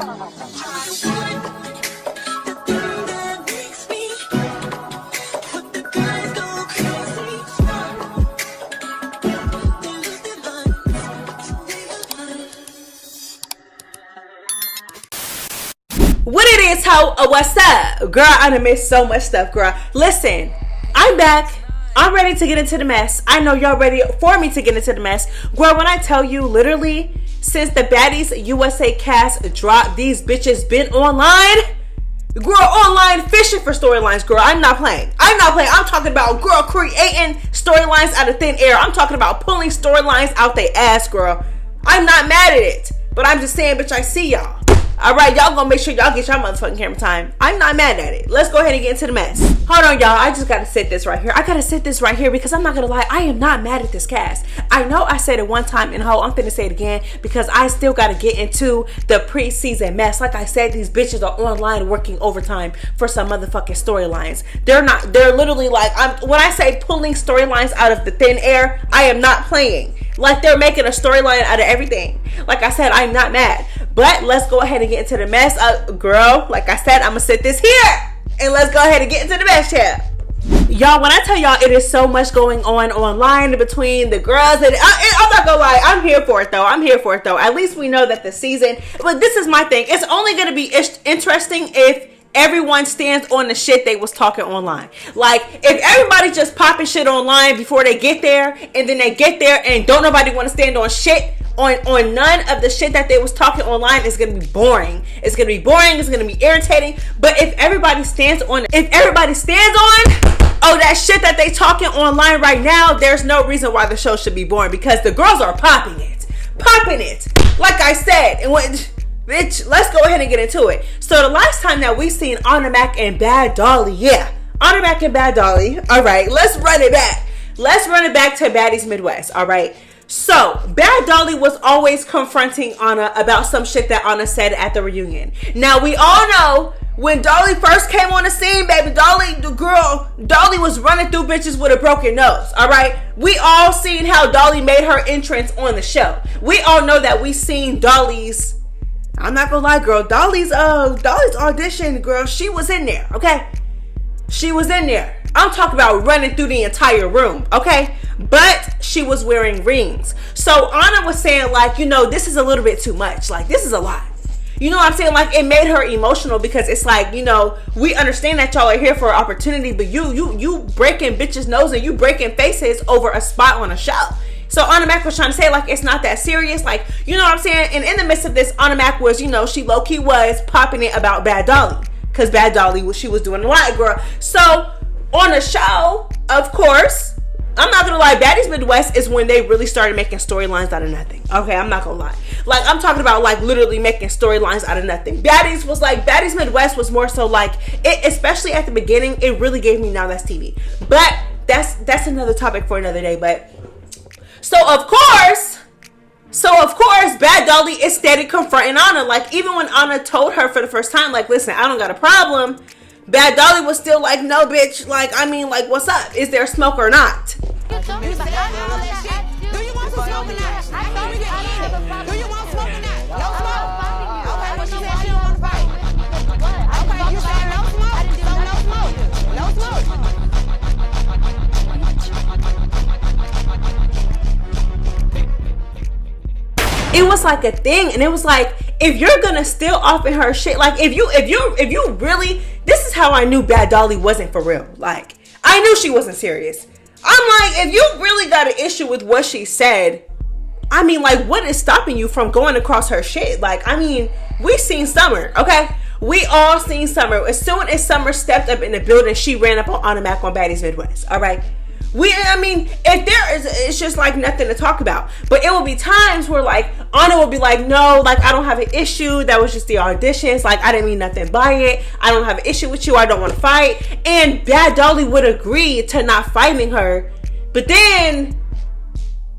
What it is, ho? What's up? Girl, I done missed so much stuff, girl. Listen, I'm back. I'm ready to get into the mess. I know y'all ready for me to get into the mess. Girl, when I tell you, literally, since the Baddies USA cast dropped, these bitches been online. Girl, online fishing for storylines, girl. I'm not playing. I'm talking about, girl, creating storylines out of thin air. I'm talking about pulling storylines out their ass, girl. I'm not mad at it. But I'm just saying, bitch, I see y'all. Alright, y'all gonna make sure y'all get y'all motherfucking camera time. I'm not mad at it. Let's go ahead and get into the mess. Hold on, y'all. I just gotta sit this right here. I gotta sit this right here because I'm not gonna lie. I am not mad at this cast. I know I said it one time and I'm finna say it again because I still gotta get into the preseason mess. Like I said, these bitches are online working overtime for some motherfucking storylines. They're literally like, when I say pulling storylines out of the thin air, I am not playing. Like they're making a storyline out of everything. Like I said, I'm not mad. But let's go ahead and get into the mess. Girl, like I said, I'm going to sit this here. And let's go ahead and get into the mess here. Y'all, when I tell y'all it is so much going on online between the girls. And I'm not going to lie. I'm here for it, though. At least we know that the season. But this is my thing. It's only going to be interesting if everyone stands on the shit they was talking online. Like, if everybody just popping shit online before they get there, and then they get there and don't nobody want to stand on shit, on none of the shit that they was talking online, it's gonna be boring. It's gonna be irritating. But if everybody stands on that shit that they talking online right now, there's no reason why the show should be boring, because the girls are popping it. Like I said, and what. Bitch, let's go ahead and get into it. So the last time that we seen Ahna Mac and Bad Dolly, Ahna Mac and Bad Dolly. All right, let's run it back. Let's run it back to Baddies Midwest. All right. So Bad Dolly was always confronting Ahna about some shit that Ahna said at the reunion. Now we all know when Dolly first came on the scene, baby, Dolly was running through bitches with a broken nose. All right. We all seen how Dolly made her entrance on the show. We all know that we seen Dolly's. I'm not gonna lie, girl. Dolly's audition, girl. She was in there, okay? She was in there. I'm talking about running through the entire room, okay? But she was wearing rings. So Ahna was saying, like, this is a little bit too much. Like, this is a lot. You know what I'm saying? Like, it made her emotional because it's like, we understand that y'all are here for an opportunity, but you breaking bitches' nose and you breaking faces over a spot on a show. So Ahna Mac was trying to say, like, it's not that serious. Like, you know what I'm saying? And in the midst of this, Ahna Mac was, she low-key was popping it about Bad Dolly. Because Bad Dolly, she was doing a lot, girl. So, on the show, of course, I'm not going to lie, Baddies Midwest is when they really started making storylines out of nothing. Okay, I'm not going to lie. Like, I'm talking about, like, literally making storylines out of nothing. Baddies Midwest was more so, like, especially at the beginning, it really gave me Now That's TV. But that's another topic for another day, but... So of course, Bad Dolly is steady confronting Ahna. Like, even when Ahna told her for the first time, like, listen, I don't got a problem, Bad Dolly was still like, no, bitch, like, what's up? Is there smoke or not? Do you want some smoke or not? Do you want smoke or not? No smoke? Okay, well, she said she don't want to fight. Okay, you said no smoke? So no smoke. No smoke. It was like a thing, and it was like, if you're gonna still offer her shit, like, if you really, this is how I knew Bad Dolly wasn't for real. Like, I knew she wasn't serious. I'm like, if you really got an issue with what she said, like, what is stopping you from going across her shit? Like, we seen Summer, okay? We all seen Summer. As soon as Summer stepped up in the building, she ran up on Ahna Mac on Baddies Midwest, all right? If there is, it's just like nothing to talk about. But it will be times where, like, Ahna will be like, no, like, I don't have an issue. That was just the auditions. Like, I didn't mean nothing by it. I don't have an issue with you. I don't want to fight. And Bad Dolly would agree to not fighting her. But then,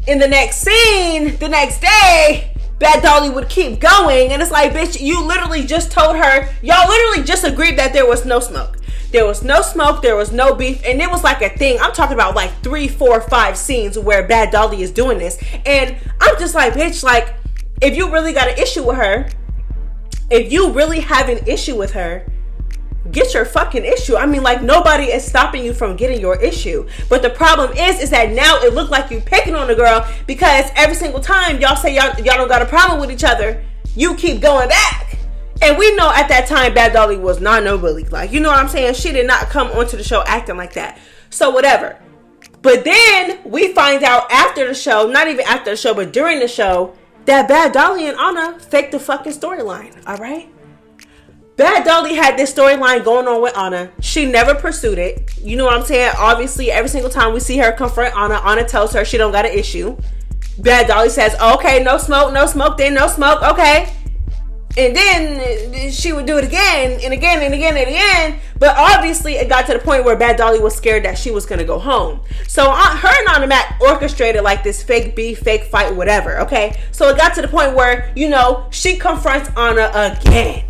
in the next scene, the next day, Bad Dolly would keep going. And it's like, bitch, you literally just told her, y'all literally just agreed that there was no smoke. There was no smoke, there was no beef, and it was like a thing. I'm talking about like 3, 4, 5 scenes where Bad Dolly is doing this. And I'm just like, bitch, like, if you really got an issue with her, if you really have an issue with her, get your fucking issue. I mean, like, nobody is stopping you from getting your issue. But the problem is that now it looked like you picking on the girl, because every single time y'all say y'all don't got a problem with each other, you keep going back. And we know at that time Bad Dolly was not no bully. Like, you know what I'm saying? She did not come onto the show acting like that. So whatever. But then we find out after the show, not even after the show, but during the show, that Bad Dolly and Ahna faked the fucking storyline. All right? Bad Dolly had this storyline going on with Ahna. She never pursued it. You know what I'm saying? Obviously, every single time we see her confront Ahna, Ahna tells her she don't got an issue. Bad Dolly says, okay, no smoke, then no smoke, okay. And then she would do it again and again and again and again. But obviously, it got to the point where Bad Dolly was scared that she was going to go home. So her and Ahna Mac orchestrated like this fake beef, fake fight, whatever, okay? So it got to the point where, you know, she confronts Ahna again.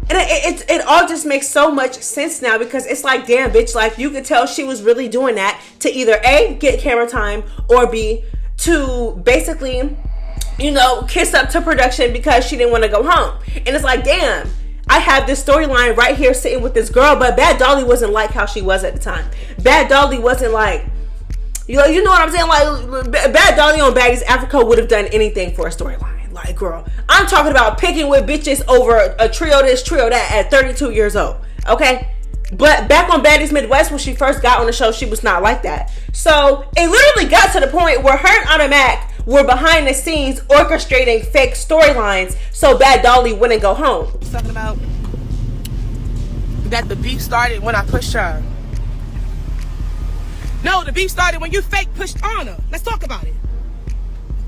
And it all just makes so much sense now, because it's like, damn, bitch, like, you could tell she was really doing that to either A, get camera time, or B, to basically, you know, kiss up to production because she didn't want to go home. And it's like, damn, I have this storyline right here sitting with this girl, but Bad Dolly wasn't like how she was at the time. Bad Dolly wasn't like, you know what I'm saying? Like, Bad Dolly on Baddies Africa would have done anything for a storyline. Like, girl, I'm talking about picking with bitches over a trio this, trio that at 32 years old. Okay? But back on Baddies Midwest, when she first got on the show, she was not like that. So it literally got to the point where her and Ahna Mac were behind the scenes orchestrating fake storylines so Bad Dolly wouldn't go home. Talking about that the beef started when I pushed her. No, the beef started when you fake pushed Ahna. Let's talk about it.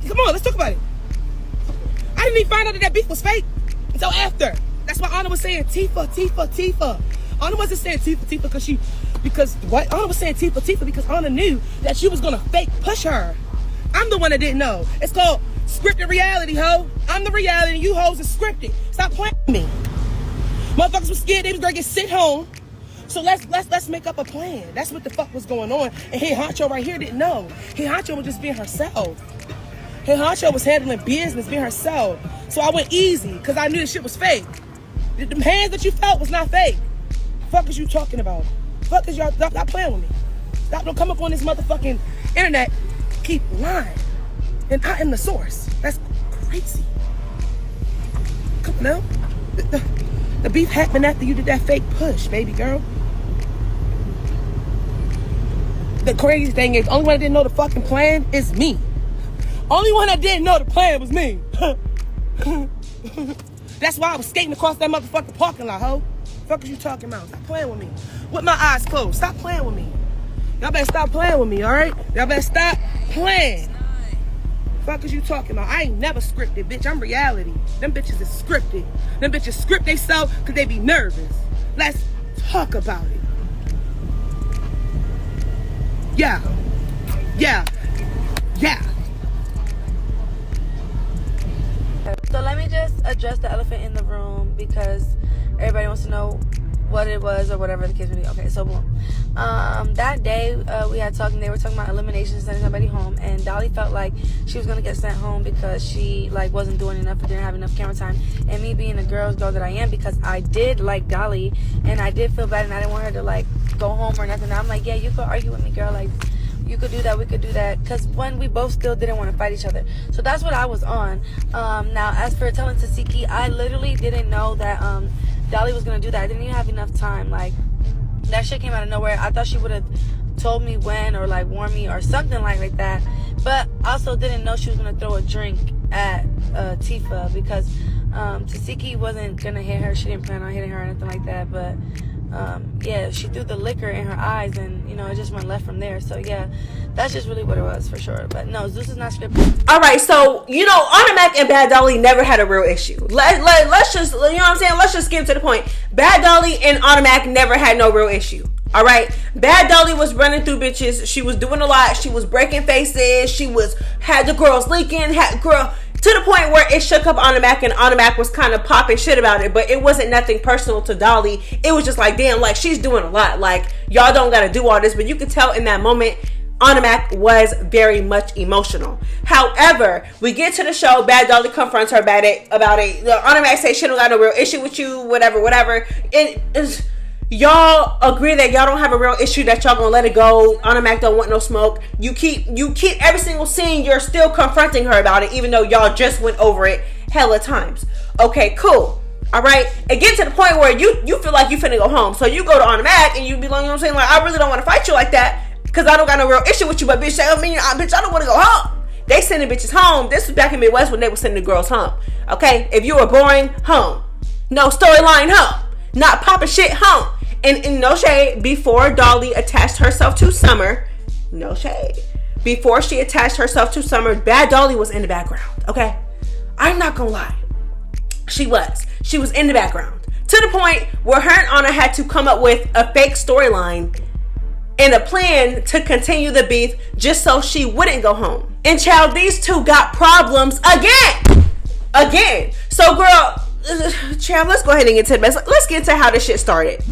Come on, let's talk about it. I didn't even find out that beef was fake until after. That's why Ahna was saying Tifa. Ahna wasn't saying Tifa because what? Ahna was saying Tifa because Ahna knew that she was gonna fake push her. I'm the one that didn't know. It's called scripted reality, ho. I'm the reality and you hoes is scripted. Stop playing with me. Motherfuckers was scared they was gonna get sent home. So let's make up a plan. That's what the fuck was going on. And Hey Honcho right here didn't know. Hey Honcho was just being herself. Hey Honcho was handling business, being herself. So I went easy because I knew the shit was fake. The hands that you felt was not fake. Fuck is you talking about? Fuck is y'all? Stop playing with me. Don't come up on this motherfucking internet. Keep lying. And I am the source. That's crazy. Come on now. The beef happened after you did that fake push, baby girl. The crazy thing is, the only one that didn't know the fucking plan is me. Only one that didn't know the plan was me. That's why I was skating across that motherfucking parking lot, ho. Fuck is you talking about? Stop playing with me. With my eyes closed. Stop playing with me. Y'all better stop playing with me, alright? Y'all better stop playing. Fuck is you talking about? I ain't never scripted, bitch. I'm reality. Them bitches is scripted. Them bitches script they self because they be nervous. Let's talk about it. Yeah. So let me just address the elephant in the room because everybody wants to know what it was or whatever the case may be. Okay, so boom. That day we had talking. They were talking about eliminations, sending somebody home, and Dolly felt like she was gonna get sent home because she like wasn't doing enough or didn't have enough camera time. And me being a girl that I am, because I did like Dolly and I did feel bad and I didn't want her to like go home or nothing. I'm like, yeah, you could argue with me, girl. Like, you could do that, we could do that, because when we both still didn't want to fight each other. So that's what I was on. Now as for telling Tesehki, I literally didn't know that Dolly was gonna do that. I didn't even have enough time. Like, that shit came out of nowhere. I thought she would have told me when or like warned me or something like that, but also didn't know she was gonna throw a drink at Tifa, because Tesehki wasn't gonna hit her. She didn't plan on hitting her or anything like that, but yeah, she threw the liquor in her eyes and, you know, it just went left from there. So yeah, that's just really what it was for sure. But no, Zeus is not scripted. All right, so, you know, Ahna Mac and Bad Dolly never had a real issue. Let's just, you know what I'm saying? Let's just skip to the point. Bad Dolly and Ahna Mac never had no real issue. All right, Bad Dolly was running through bitches. She was doing a lot. She was breaking faces. She had the girls leaking. To the point where it shook up Ahna Mac, and Ahna Mac was kind of popping shit about it, but it wasn't nothing personal to Dolly. It was just like, damn, like, she's doing a lot. Like, y'all don't gotta do all this. But you could tell in that moment, Ahna Mac was very much emotional. However, we get to the show, Bad Dolly confronts her about it. Ahna Mac says she don't got no real issue with you, whatever. Y'all agree that y'all don't have a real issue, that y'all gonna let it go. Ahna Mac don't want no smoke. You keep every single scene, you're still confronting her about it, even though y'all just went over it hella times. Okay, cool. All right, it gets to the point where you feel like you finna go home. So you go to Ahna Mac and you be like, you know what I'm saying? Like, I really don't want to fight you like that, because I don't got no real issue with you, but bitch, I don't want to go home. They sending bitches home. This was back in Midwest when they were sending the girls home. Okay? If you were boring, home. No storyline, home. Not popping shit, home. And no shade, before Dolly attached herself to Summer, no shade. Before she attached herself to Summer, Bad Dolly was in the background. Okay? I'm not gonna lie. She was in the background. To the point where her and Ahna had to come up with a fake storyline and a plan to continue the beef just so she wouldn't go home. And child, these two got problems again. So girl, child, let's go ahead and get to the mess. Let's get to how this shit started.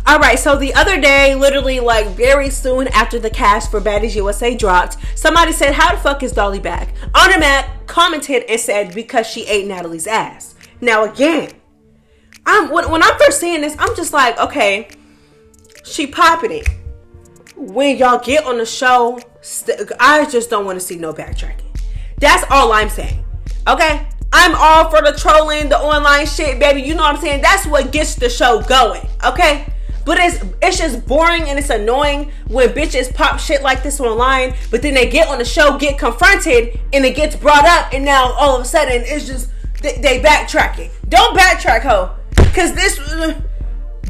All right, so the other day, literally like very soon after the cast for Baddies USA dropped, somebody said, how the fuck is Dolly back? Ahna Mac commented and said, because she ate Natalie's ass. Now again, when I'm first seeing this, I'm just like, okay, she popping it. When y'all get on the show, I just don't want to see no backtracking. That's all I'm saying. Okay? I'm all for the trolling, the online shit, baby. You know what I'm saying? That's what gets the show going. Okay? But it's just boring and it's annoying when bitches pop shit like this online, but then they get on the show, get confronted, and it gets brought up, and now all of a sudden it's just they backtracking. Don't backtrack, ho. Cause this...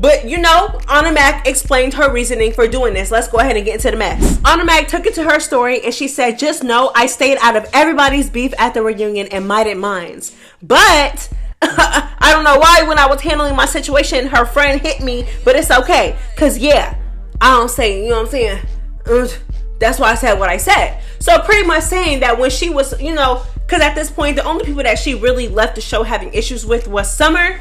But you know, Ahna Mac explained her reasoning for doing this. Let's go ahead and get into the mess. Ahna Mac took it to her story and she said, just know I stayed out of everybody's beef at the reunion and minded mines. But I don't know why when I was handling my situation, her friend hit me, but it's okay. Cause yeah, I don't say, you know what I'm saying? That's why I said what I said. So pretty much saying that when she was, you know, cause at this point, the only people that she really left the show having issues with was Summer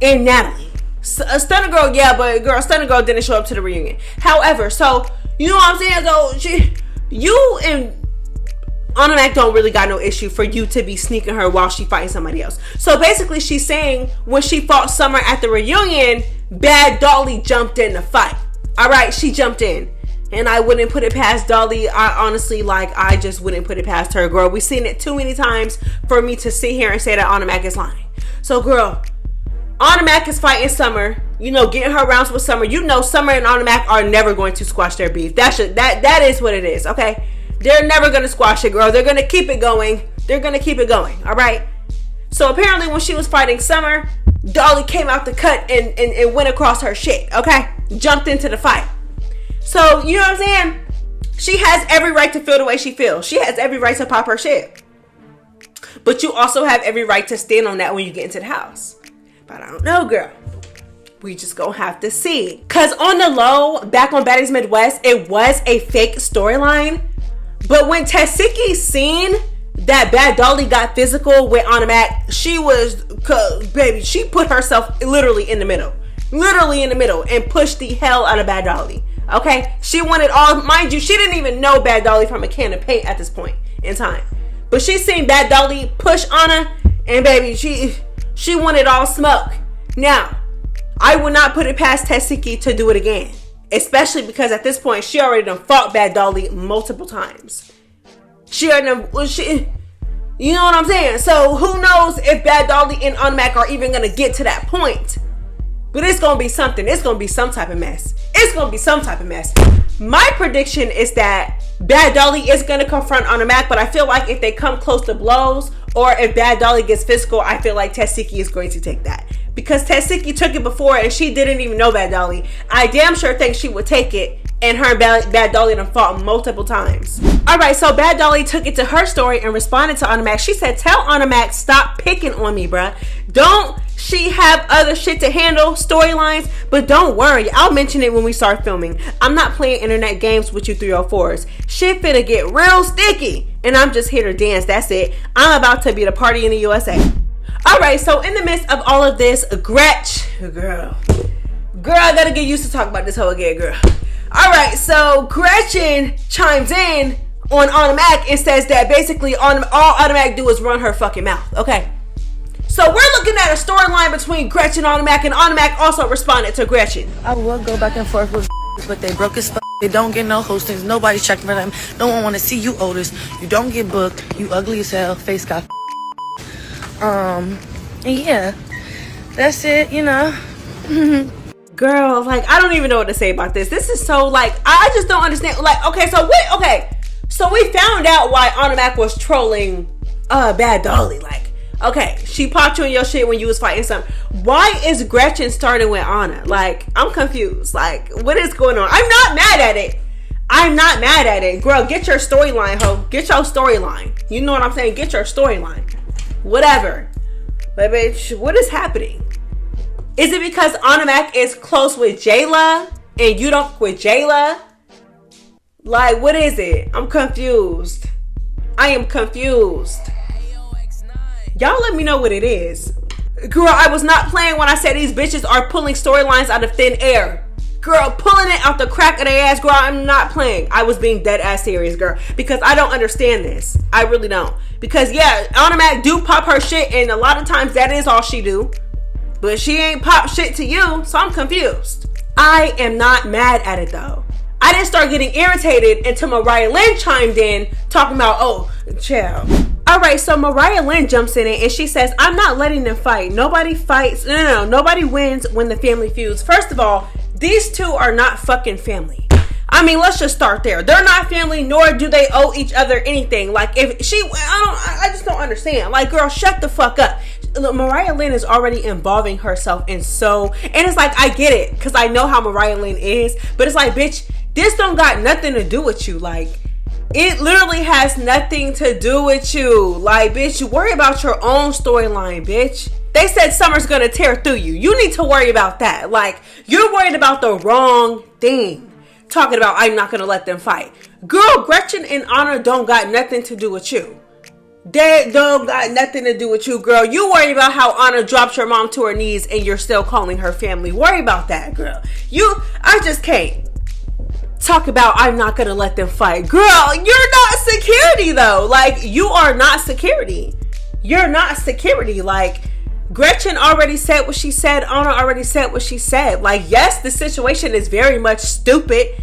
and Natalie. Stunner Girl, yeah, but girl, Stunner Girl didn't show up to the reunion. However, so you know what I'm saying? So you and Ahna Mac don't really got no issue for you to be sneaking her while she fighting somebody else. So basically, she's saying when she fought Summer at the reunion, Bad Dolly jumped in the fight. All right, she jumped in, and I wouldn't put it past Dolly. I just wouldn't put it past her, girl. We've seen it too many times for me to sit here and say that Ahna Mac is lying. So, girl, Ahna Mac is fighting Summer, you know, getting her rounds with Summer. You know, Summer and Ahna Mac are never going to squash their beef. That is what it is, okay? They're never going to squash it, girl. They're going to keep it going. All right? So apparently when she was fighting Summer, Dolly came out the cut and went across her shit, okay? Jumped into the fight. So, you know what I'm saying? She has every right to feel the way she feels. She has every right to pop her shit. But you also have every right to stand on that when you get into the house. But I don't know, girl. We just gonna have to see. Cause on the low, back on Baddies Midwest, it was a fake storyline. But when Tesehki seen that Bad Dolly got physical with Ahna Mac, she put herself literally in the middle. And pushed the hell out of Bad Dolly. Okay? She wanted all, mind you, she didn't even know Bad Dolly from a can of paint at this point in time. But she seen Bad Dolly push Ahna, and baby, she wanted all smoke. Now, I would not put it past Tesehki to do it again. Especially because at this point, she already done fought Bad Dolly multiple times. You know what I'm saying? So, who knows if Bad Dolly and Ahna Mac are even going to get to that point. But it's going to be something. It's going to be some type of mess. My prediction is that Bad Dolly is going to confront Ahna Mac, but I feel like if they come close to blows, or if Bad Dolly gets physical, I feel like Tesehki is going to take that. Because Tesehki took it before and she didn't even know Bad Dolly. I damn sure think she would take it, and her and Bad Dolly done fought multiple times. Alright, so Bad Dolly took it to her story and responded to Ahna Mac. She said, tell Ahna Mac, stop picking on me, bruh. Don't she have other shit to handle, storylines? But don't worry, I'll mention it when we start filming. I'm not playing internet games with you 304s. Shit finna get real sticky, and I'm just here to dance, that's it. I'm about to be the party in the USA. Alright, so in the midst of all of this, Gretch, girl, I gotta get used to talking about this hoe again, girl. All right, so Gretchen chimes in on Ahna Mac and says that basically all Ahna Mac do is run her fucking mouth. Okay. So we're looking at a storyline between Gretchen and Ahna Mac, and Ahna Mac also responded to Gretchen. I will go back and forth with but they broke as fuck. They don't get no hostings. Nobody's checking for them. No one want to see you, Otis. You don't get booked. You ugly as hell. Face got and yeah, that's it, you know. Girl, like, I don't even know what to say about this. This is so, like, I just don't understand. Like, okay, so we found out why Ahna Mac was trolling Bad Dolly. Like, okay, she popped you in your shit when you was fighting something. Why is Gretchen starting with Ahna? Like, I'm confused. Like, what is going on? I'm not mad at it. I'm not mad at it. Girl, get your storyline, ho. Get your storyline. You know what I'm saying? Get your storyline. Whatever. But, bitch, what is happening? Is it because Ahna Mac is close with Jayla and you don't with Jayla? Like, what is it? I'm confused. I am confused. Y'all let me know what it is. Girl, I was not playing when I said these bitches are pulling storylines out of thin air. Girl, pulling it out the crack of their ass. Girl, I'm not playing. I was being dead ass serious, girl. Because I don't understand this. I really don't. Because, yeah, Ahna Mac do pop her shit, and a lot of times that is all she do. But she ain't pop shit to you, so I'm confused. I am not mad at it, though. I didn't start getting irritated until Mariah Lynn chimed in talking about, oh, child. Alright, so Mariah Lynn jumps in it and she says, I'm not letting them fight. Nobody fights. No. Nobody wins when the family feuds. First of all, these two are not fucking family. I mean, let's just start there. They're not family, nor do they owe each other anything. Like, if she, I just don't understand. Like, girl, shut the fuck up. Look, Mariah Lynn is already involving herself in and it's like, I get it, because I know how Mariah Lynn is, but it's like, bitch, this don't got nothing to do with you. Like, it literally has nothing to do with you. Like, bitch, you worry about your own storyline, bitch. They said Summer's gonna tear through you. You need to worry about that. Like, you're worried about the wrong thing. Talking about, I'm not gonna let them fight. Girl, Gretchen and Ahna don't got nothing to do with you. They don't got nothing to do with you, girl. You worry about how Ahna dropped your mom to her knees and you're still calling her family. Worry about that, girl. I just can't talk about I'm not gonna let them fight. Girl, you're not security though. Like, you are not security. You're not security. Like, Gretchen already said what she said. Ahna already said what she said. Like, yes, the situation is very much stupid,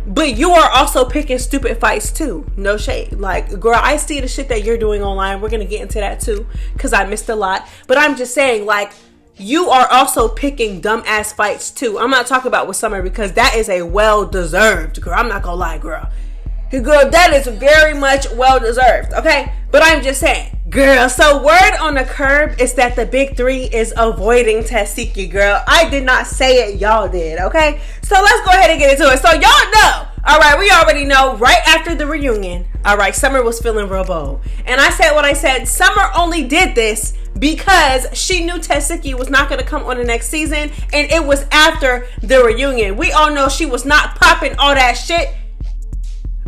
but you are also picking stupid fights too. No shade. Like, girl, I see the shit that you're doing online. We're gonna get into that too, because I missed a lot. But I'm just saying, like, you are also picking dumb ass fights too. I'm not talking about with Summer, because that is a well deserved, girl. I'm not gonna lie, girl. Girl, that is very much well deserved, okay? But I'm just saying, girl, so word on the curb is that the big three is avoiding Tesehki, girl. I did not say it, y'all did, okay? So let's go ahead and get into it. So y'all know, all right, we already know right after the reunion, all right, Summer was feeling real bold. And I said what I said. Summer only did this because she knew Tesehki was not going to come on the next season, and it was after the reunion. We all know she was not popping all that shit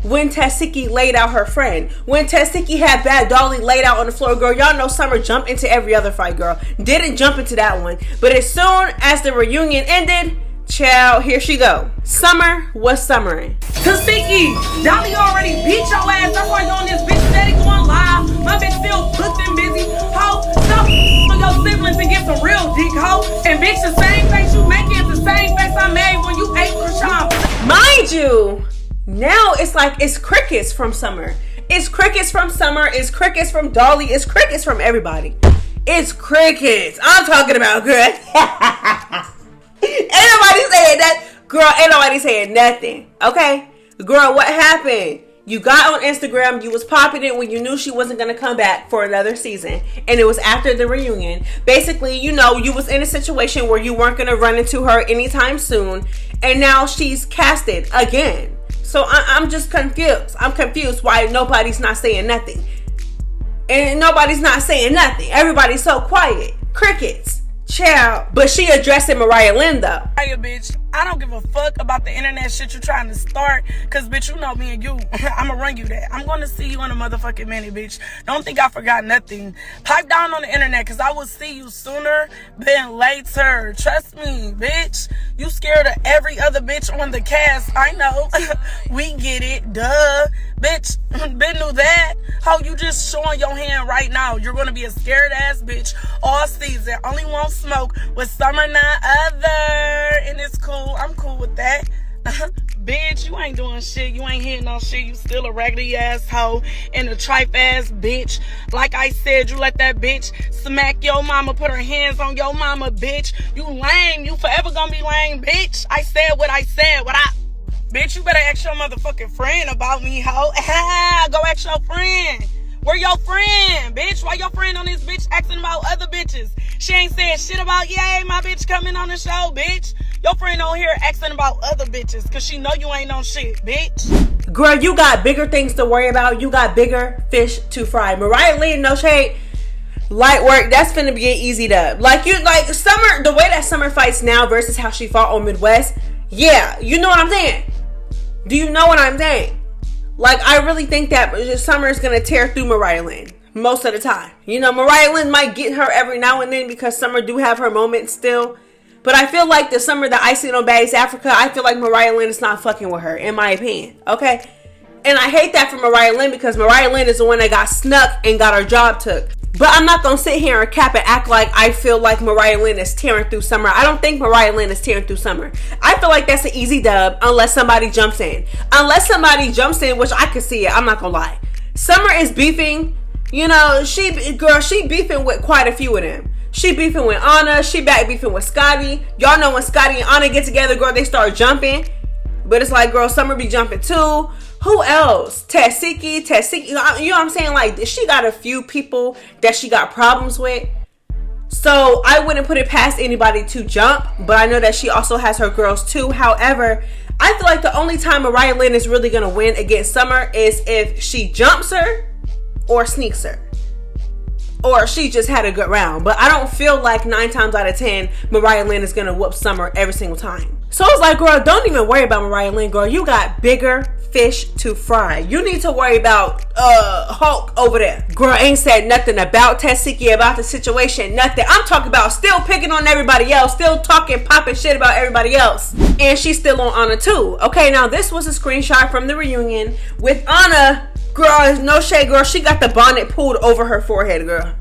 when Tesehki laid out her friend. When Tesehki had Bad Dolly laid out on the floor, girl, y'all know Summer jumped into every other fight, girl. Didn't jump into that one. But as soon as the reunion ended, child, here she go. Summer was summering. Tesehki, Dolly already beat your ass. That's why you on this bitch steady going live. My bitch still booked and busy. Ho, stop on your siblings and get some real dick, ho. And bitch, the same face you making is the same face I made when you ate Krishan. Mind you, now it's like it's crickets from Summer. It's crickets from Summer. It's crickets from Dolly. It's crickets from everybody. It's crickets. I'm talking about, girl. Ain't nobody saying that. Girl, ain't nobody saying nothing. Okay? Girl, what happened? You got on Instagram. You was popping it when you knew she wasn't going to come back for another season. And it was after the reunion. Basically, you know, you was in a situation where you weren't going to run into her anytime soon. And now she's casted again. So I'm just confused. I'm confused why nobody's not saying nothing. And nobody's not saying nothing. Everybody's so quiet. Crickets. Child. But she addressing Mariah Lynn though. Hey, bitch, I don't give a fuck about the internet shit you trying to start. Cause bitch, you know me and you. I'ma run you that. I'm gonna see you in a motherfucking minute, bitch. Don't think I forgot nothing. Pipe down on the internet, cause I will see you sooner than later. Trust me, bitch. You scared of every other bitch on the cast. I know. We get it. Duh. Bitch, been knew that. How you just showing your hand right now. You're gonna be a scared ass bitch all season. Only won't smoke with Summer, not other. And it's cool. I'm cool with that. Bitch, you ain't doing shit. You ain't hitting no shit. You still a raggedy ass hoe and a tripe ass bitch. Like I said, you let that bitch smack your mama, put her hands on your mama, bitch. You lame. You forever gonna be lame, bitch. I said what I said. Bitch, you better ask your motherfucking friend about me, hoe. Go ask your friend. Where your friend, bitch? Why your friend on this bitch asking about other bitches? She ain't saying shit about, yay, my bitch coming on the show, bitch. Your friend on here asking about other bitches because she know you ain't on shit, bitch. Girl, you got bigger things to worry about. You got bigger fish to fry. Mariah Lynn, no shade. Light work, that's finna be an easy dub. Like Summer, the way that Summer fights now versus how she fought on Midwest. Yeah, you know what I'm saying? Do you know what I'm saying? Like, I really think that Summer is going to tear through Mariah Lynn most of the time. You know, Mariah Lynn might get her every now and then because Summer do have her moments still. But I feel like the Summer that I seen on Baddies Africa, I feel like Mariah Lynn is not fucking with her, in my opinion. Okay? And I hate that for Mariah Lynn because Mariah Lynn is the one that got snuck and got her job took. But I'm not going to sit here and cap and act like I feel like Mariah Lynn is tearing through Summer. I don't think Mariah Lynn is tearing through Summer. I feel like that's an easy dub unless somebody jumps in. Unless somebody jumps in, which I could see it. I'm not going to lie. Summer is beefing. You know, she beefing with quite a few of them. She beefing with Ahna. She back beefing with Scotty. Y'all know when Scotty and Ahna get together, girl, they start jumping. But it's like, girl, Summer be jumping too. Who else? Tesehki, you know what I'm saying? Like, she got a few people that she got problems with. So I wouldn't put it past anybody to jump, but I know that she also has her girls too. However, I feel like the only time Mariah Lynn is really going to win against Summer is if she jumps her or sneaks her. Or she just had a good round. But I don't feel like 9 times out of 10, Mariah Lynn is going to whoop Summer every single time. So it's like, girl, don't even worry about Mariah Lynn, girl. You got bigger fish to fry. You need to worry about Hulk over there. Girl ain't said nothing about Tesehki, about the situation, nothing. I'm talking about still picking on everybody else, still talking, popping shit about everybody else. And she's still on Ahna too. Okay, now this was a screenshot from the reunion with Ahna. Girl, no shade, girl. She got the bonnet pulled over her forehead, girl.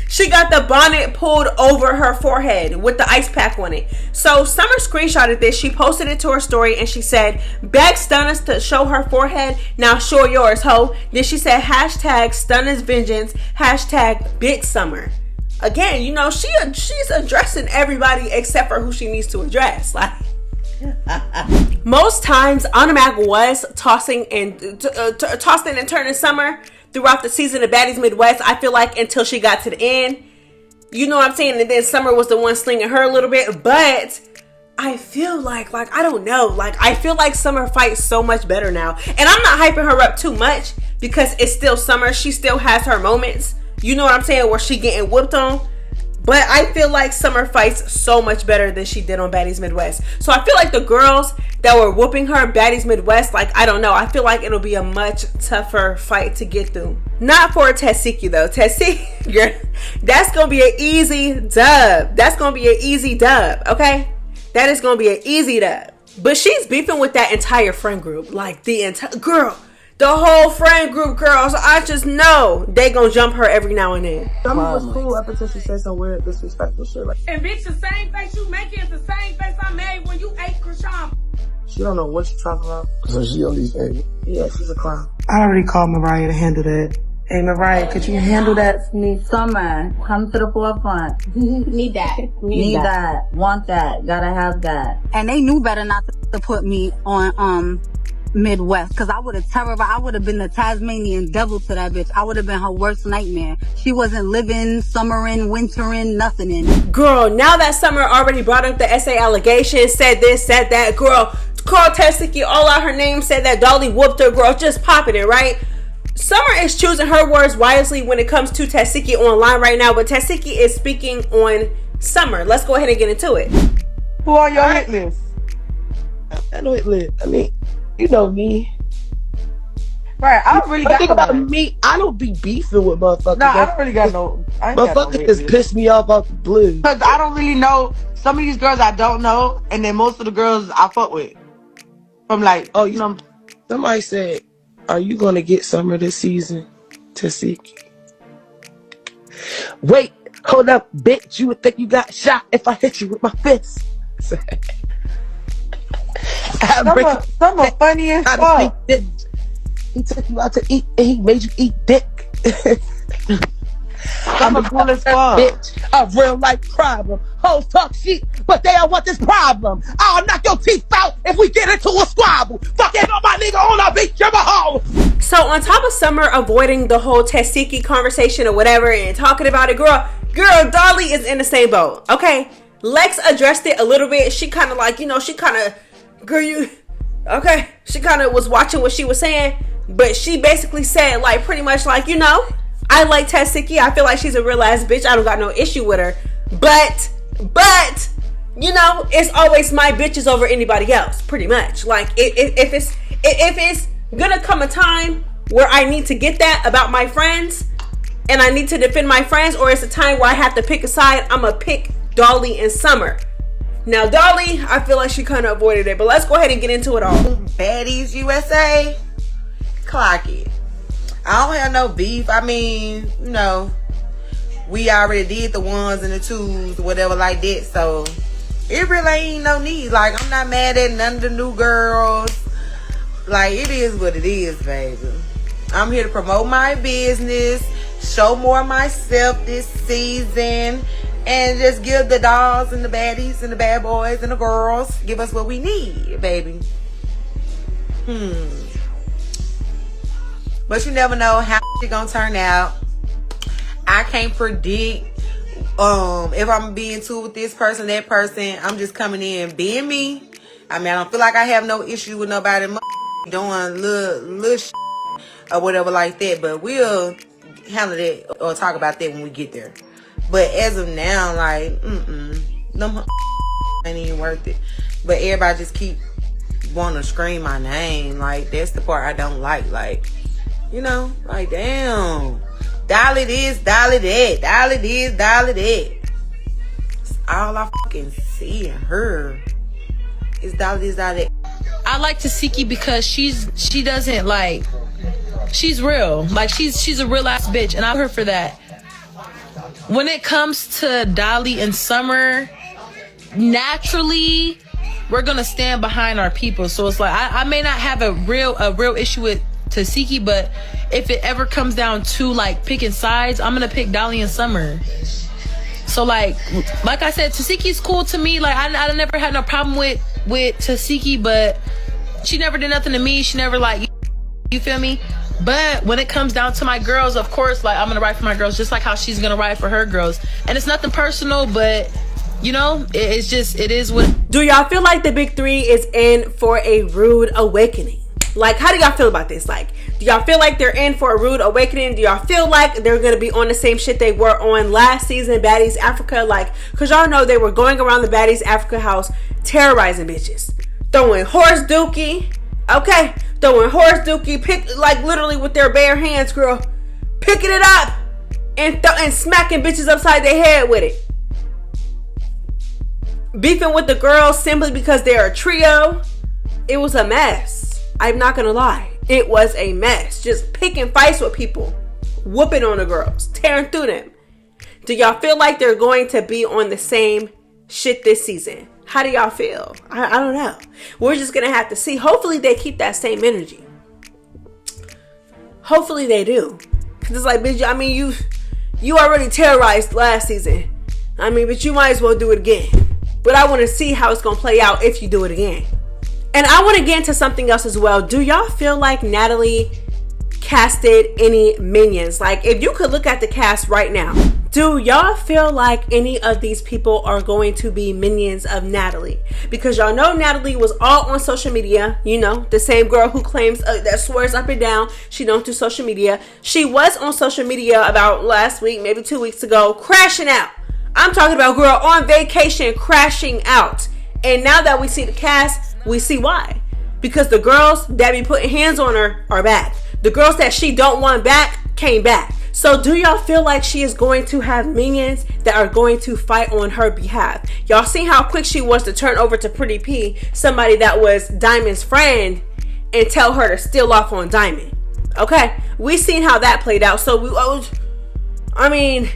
She got the bonnet pulled over her forehead with the ice pack on it. So Summer screenshotted this. She posted it to her story and she said, "Beg stunners to show her forehead. Now show yours, ho." Then she said, hashtag stunners vengeance, hashtag big Summer. Again, you know, she's addressing everybody except for who she needs to address. Like, most times Ahna Mac was tossing and turning Summer throughout the season of Baddies Midwest. I feel like until she got to the end, you know what I'm saying, and then Summer was the one slinging her a little bit. But I feel like I don't know, like I feel like Summer fights so much better now, and I'm not hyping her up too much because it's still Summer. She still has her moments, you know what I'm saying, where she getting whooped on. But I feel like Summer fights so much better than she did on Baddies Midwest. So I feel like the girls that were whooping her Baddies Midwest, like, I don't know. I feel like it'll be a much tougher fight to get through. Not for Tesehki, though. Tesehki, that's going to be an easy dub. That's going to be an easy dub, okay? That is going to be an easy dub. But she's beefing with that entire friend group. Like, the entire... Girl... The whole friend group, girls, I just know they gonna jump her every now and then. Summer was cool up until she said some weird disrespectful shit. Like, And bitch, the same face you making is the same face I made when you ate Krishan. she don't know what you're talking about. So she on these things. Yeah, she's a clown. I already called Mariah to handle that. Hey, Mariah, could you handle that for me? Summer, come to the forefront. Need that. Need that. Want that. Gotta have that. And they knew better not to put me on, Midwest, because I would have terrorized. I would have been the Tasmanian devil to that bitch. I would have been her worst nightmare. She wasn't living, summering, wintering, nothing in. Girl, now that Summer already brought up the essay allegations, said this, said that, girl, called Tesehki all out her name, said that Dolly whooped her, girl, just popping it, right? Summer is choosing her words wisely when it comes to Tesehki online right now, but Tesehki is speaking on Summer. Let's go ahead and get into it. Who on your hit list? I know hit list. I mean, you know me. Right, I don't really One thing got about me, I don't be beefing with motherfuckers. No, I don't really got no. I ain't got no Motherfuckers just piss me off the blue. Because I don't really know some of these girls I don't know, and then most of the girls I fuck with. From like, oh, you know, somebody said, "Are you gonna get Summer this season, Tesehki?" Wait, hold up, bitch! You would think you got shot if I hit you with my fist. Summer funny as fuck. He took you out to eat and he made you eat dick. I'm a cool as fuck. Bitch, a real life problem. Hoes talk shit, but they don't want this problem. I'll knock your teeth out if we get into a squabble. Fucking on my nigga on a beach, you're a hoe. So on top of Summer avoiding the whole Tesehki conversation or whatever and talking about it, girl, Dolly is in the same boat. Okay, Lex addressed it a little bit. She kind of like, she kind of, she kind of was watching what she was saying. But she basically said, like, pretty much like, I like Tesehki. I feel like she's a real ass bitch. I don't got no issue with her. But, it's always my bitches over anybody else, pretty much. Like, if it's gonna come a time where I need to get that about my friends and I need to defend my friends, or it's a time where I have to pick a side, I'm gonna pick Dolly and Summer. Now, Dolly, I feel like she kind of avoided it. But let's go ahead and get into it all. Baddies USA. Clock it. I don't have no beef. I mean, we already did the ones and the twos, whatever like that. So it really ain't no need. Like, I'm not mad at none of the new girls. Like, it is what it is, baby. I'm here to promote my business, show more of myself this season, and just give the dolls and the baddies and the bad boys and the girls, give us what we need, baby. But you never know how it's gonna turn out. I can't predict if I'm being too with this person, that person. I'm just coming in being me. I mean, I don't feel like I have no issue with nobody doing little shit or whatever like that. But we'll handle that or talk about that when we get there. But as of now, like, them ain't even worth it. But everybody just keep wanting to scream my name. Like, that's the part I don't like. Like, like, damn. Dolly this, Dolly that. Dolly this, Dolly that. It's all I fucking see and hear. It's Dolly this, Dolly that. I like Tesehki because she doesn't like, she's real. Like, she's a real ass bitch, and I love her for that. When it comes to Dolly and Summer, naturally, we're gonna stand behind our people. So it's like, I may not have a real issue with Tesehki, but if it ever comes down to like picking sides, I'm gonna pick Dolly and Summer. So like I said, Tesehki's cool to me. Like, I never had no problem with Tesehki, but she never did nothing to me. She never, like, you feel me? But when it comes down to my girls, of course, like, I'm gonna ride for my girls just like how she's gonna ride for her girls. And it's nothing personal, but it's just, it is what. Do y'all feel like the big three is in for a rude awakening? Like, how do y'all feel about this? Like, do y'all feel like they're in for a rude awakening? Do y'all feel like they're gonna be on the same shit they were on last season, Baddies Africa? Like, cause y'all know they were going around the Baddies Africa house terrorizing bitches, throwing horse dookie, pick, like, literally with their bare hands, girl, picking it up and smacking bitches upside their head with it. Beefing with the girls simply because they're a trio. It was a mess. I'm not gonna lie. It was a mess. Just picking fights with people, whooping on the girls, tearing through them. Do y'all feel like they're going to be on the same shit this season? How do y'all feel? I don't know. We're just gonna have to see. Hopefully they keep that same energy. Hopefully they do. Cause it's like, bitch, I mean, you already terrorized last season. I mean, but you might as well do it again. But I want to see how it's gonna play out if you do it again. And I want to get into something else as well. Do y'all feel like Natalie casted any minions? Like, if you could look at the cast right now, do y'all feel like any of these people are going to be minions of Natalie? Because y'all know Natalie was all on social media. The same girl who claims that swears up and down she don't do social media. She was on social media about last week, maybe 2 weeks ago, crashing out. I'm talking about girl on vacation crashing out. And now that we see the cast, we see why. Because the girls that be putting hands on her are back. The girls that she don't want back came back. So do y'all feel like she is going to have minions that are going to fight on her behalf? Y'all seen how quick she was to turn over to Pretty P, somebody that was Diamond's friend, and tell her to steal off on Diamond. Okay, we seen how that played out. So I mean,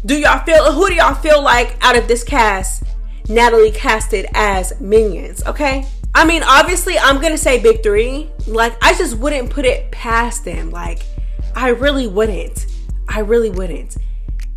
who do y'all feel like out of this cast Natalie casted as minions? Okay, I mean, obviously I'm gonna say big three. Like, I just wouldn't put it past them. Like, I really wouldn't.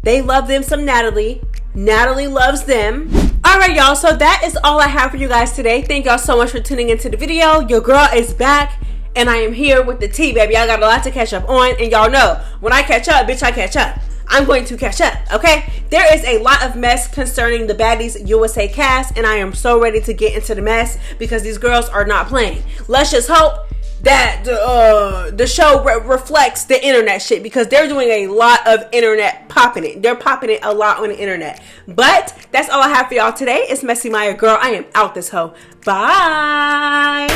They love them some Natalie. Natalie loves them. Alright, y'all, so that is all I have for you guys today. Thank y'all so much for tuning into the video. Your girl is back, and I am here with the tea, baby. I got a lot to catch up on, and y'all know, when I catch up, bitch, I catch up. I'm going to catch up, okay? There is a lot of mess concerning the Baddies USA cast, and I am so ready to get into the mess because these girls are not playing. Let's just hope that the show reflects the internet shit, because they're doing a lot of internet popping it. They're popping it a lot on the internet. But that's all I have for y'all today. It's MessyMya, girl. I am out this hoe. Bye.